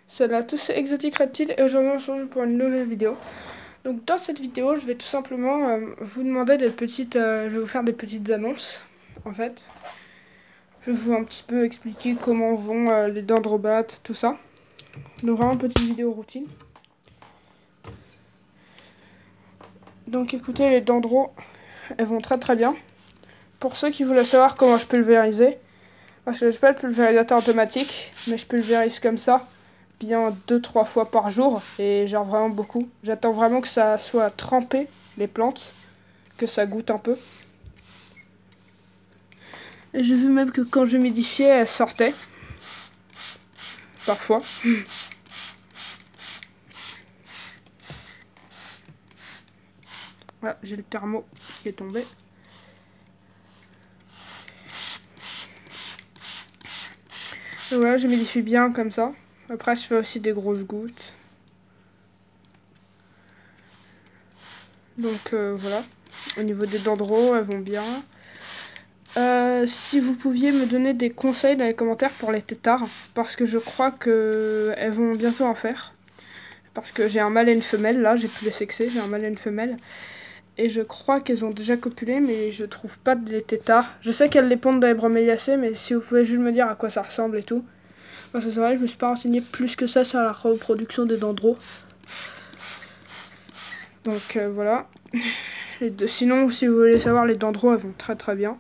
C'est là tous ces exotiques reptiles et aujourd'hui on se retrouve pour une nouvelle vidéo. Donc dans cette vidéo je vais tout simplement vous demander des petites... je vais vous faire des petites annonces en fait. Je vais vous un petit peu expliquer comment vont les dendrobates, tout ça. Donc vraiment une petite vidéo routine. Donc écoutez, les dendros, elles vont très très bien. Pour ceux qui voulaient savoir comment je pulvériser, parce que je pas le pulvérisateur automatique, mais je pulvérise comme ça, bien 2-3 fois par jour, et genre vraiment beaucoup. J'attends vraiment que ça soit trempé, les plantes, que ça goûte un peu. Et j'ai vu même que quand j'humidifiais, elles sortaient. Parfois. Voilà, j'ai le thermo qui est tombé. Et voilà, j'humidifie bien comme ça. Après, je fais aussi des grosses gouttes. Donc voilà. Au niveau des dendros, elles vont bien. Si vous pouviez me donner des conseils dans les commentaires pour les têtards, parce que je crois que elles vont bientôt en faire. Parce que j'ai un mâle et une femelle, là, j'ai pu les sexer, j'ai un mâle et une femelle. Et je crois qu'elles ont déjà copulé, mais je trouve pas de les têtards. Je sais qu'elles les pondent dans les broméliacées, mais si vous pouvez juste me dire à quoi ça ressemble et tout. Parce que c'est vrai, je me suis pas renseigné plus que ça sur la reproduction des dendros. Donc voilà. Sinon, si vous voulez savoir, les dendros, elles vont très très bien.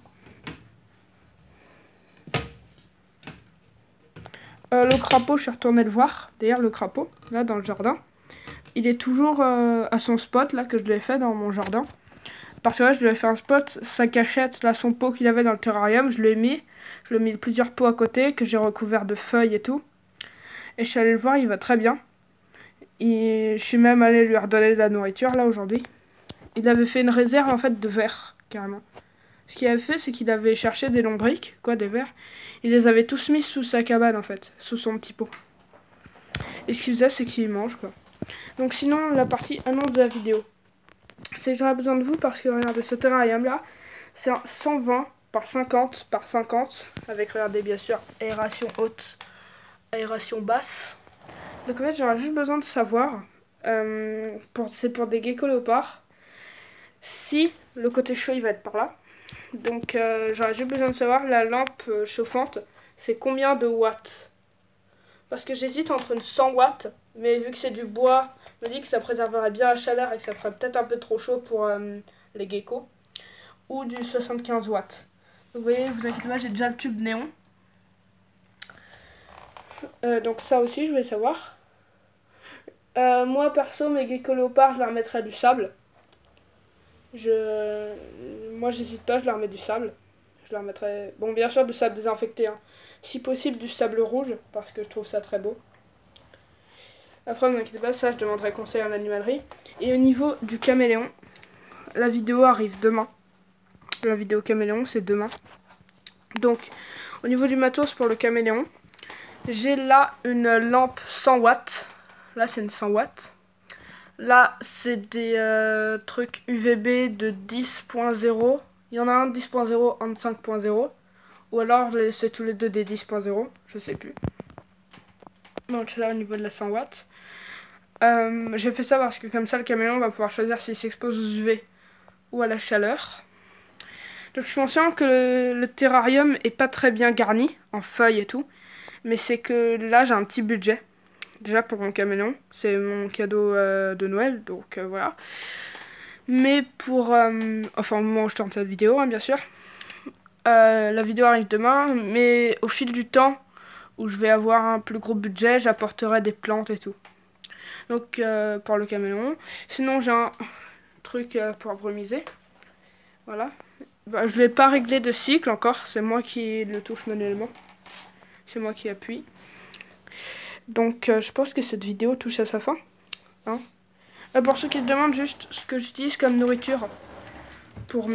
Le crapaud, je suis retournée le voir. D'ailleurs, le crapaud, là, dans le jardin, il est toujours à son spot, là, que je lui ai fait dans mon jardin. Parce que là, je lui ai fait un spot, sa cachette, là, son pot qu'il avait dans le terrarium, je lui ai mis. Je lui ai mis plusieurs pots à côté, que j'ai recouvert de feuilles et tout. Et je suis allée le voir, il va très bien. Et je suis même allée lui redonner de la nourriture, là, aujourd'hui. Il avait fait une réserve, en fait, de vers, carrément. Ce qu'il avait fait, c'est qu'il avait cherché des lombrics, quoi, des vers. Il les avait tous mis sous sa cabane, en fait, sous son petit pot. Et ce qu'il faisait, c'est qu'il mange, quoi. Donc sinon, la partie annonce de la vidéo. C'est que j'aurais besoin de vous parce que, regardez, ce terrarium-là, c'est un 120 par 50 par 50. Avec, regardez, bien sûr, aération haute, aération basse. Donc en fait, j'aurais juste besoin de savoir, c'est pour des geckos léopards, si le côté chaud, il va être par là. Donc j'aurais juste besoin de savoir, la lampe chauffante, c'est combien de watts? Parce que j'hésite entre une 100 watts, mais vu que c'est du bois, je me dis que ça préserverait bien la chaleur et que ça ferait peut-être un peu trop chaud pour les geckos. Ou du 75 watts. Donc vous voyez, vous inquiétez pas, j'ai déjà le tube néon. Donc ça aussi, je voulais savoir. Moi, perso, mes geckos léopards, je leur mettrais du sable. Moi, j'hésite pas, je leur mets du sable. Je leur mettrais, bon, bien sûr, du sable désinfecté, hein. Si possible, du sable rouge, parce que je trouve ça très beau. Après, ne vous inquiétez pas, ça, je demanderai conseil en animalerie. Et au niveau du caméléon, la vidéo arrive demain. La vidéo caméléon, c'est demain. Donc, au niveau du matos pour le caméléon, j'ai là une lampe 100 watts. Là, c'est une 100 watts. Là, c'est des trucs UVB de 10.0. Il y en a un de 10.0, un de 5.0. Ou alors, je les laissé tous les deux des 10.0. Je sais plus. Donc là, au niveau de la 100 watts. J'ai fait ça parce que comme ça, le caméléon va pouvoir choisir s'il s'expose aux UV ou à la chaleur. Donc je suis conscient que le terrarium est pas très bien garni, en feuilles et tout. Mais c'est que là, j'ai un petit budget. Déjà pour mon caméléon. C'est mon cadeau de Noël, donc voilà. Mais pour... enfin, au moment où je tourne cette vidéo, hein, bien sûr. La vidéo arrive demain, mais au fil du temps, où je vais avoir un plus gros budget, j'apporterai des plantes et tout. Donc pour le caméléon. Sinon j'ai un truc pour brumiser. Voilà. Bah, je ne l'ai pas réglé de cycle encore. C'est moi qui le touche manuellement. C'est moi qui appuie. Donc je pense que cette vidéo touche à sa fin. Hein. Pour ceux qui se demandent juste ce que j'utilise comme nourriture pour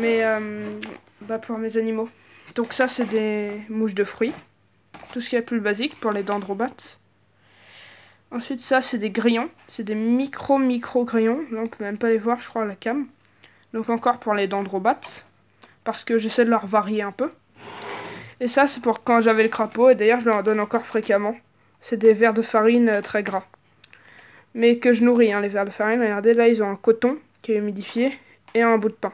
pour mes animaux. Donc ça c'est des mouches de fruits. Tout ce qui est plus basique pour les dendrobates. Ensuite, ça, c'est des grillons. C'est des micro grillons. Là, on peut même pas les voir, je crois, à la cam. Donc encore pour les dendrobates. Parce que j'essaie de leur varier un peu. Et ça, c'est pour quand j'avais le crapaud. Et d'ailleurs, je leur en donne encore fréquemment. C'est des vers de farine très gras. Mais que je nourris, hein, les vers de farine. Regardez, là, ils ont un coton qui est humidifié et un bout de pain.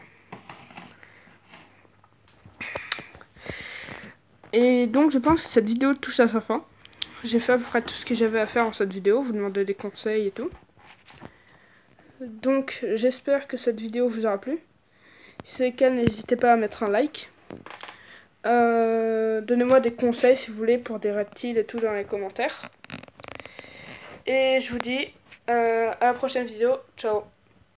Et donc, je pense que cette vidéo touche à sa fin. J'ai fait à peu près tout ce que j'avais à faire dans cette vidéo. Vous demandez des conseils et tout. Donc, j'espère que cette vidéo vous aura plu. Si c'est le cas, n'hésitez pas à mettre un like. Donnez-moi des conseils si vous voulez pour des reptiles et tout dans les commentaires. Et je vous dis à la prochaine vidéo. Ciao.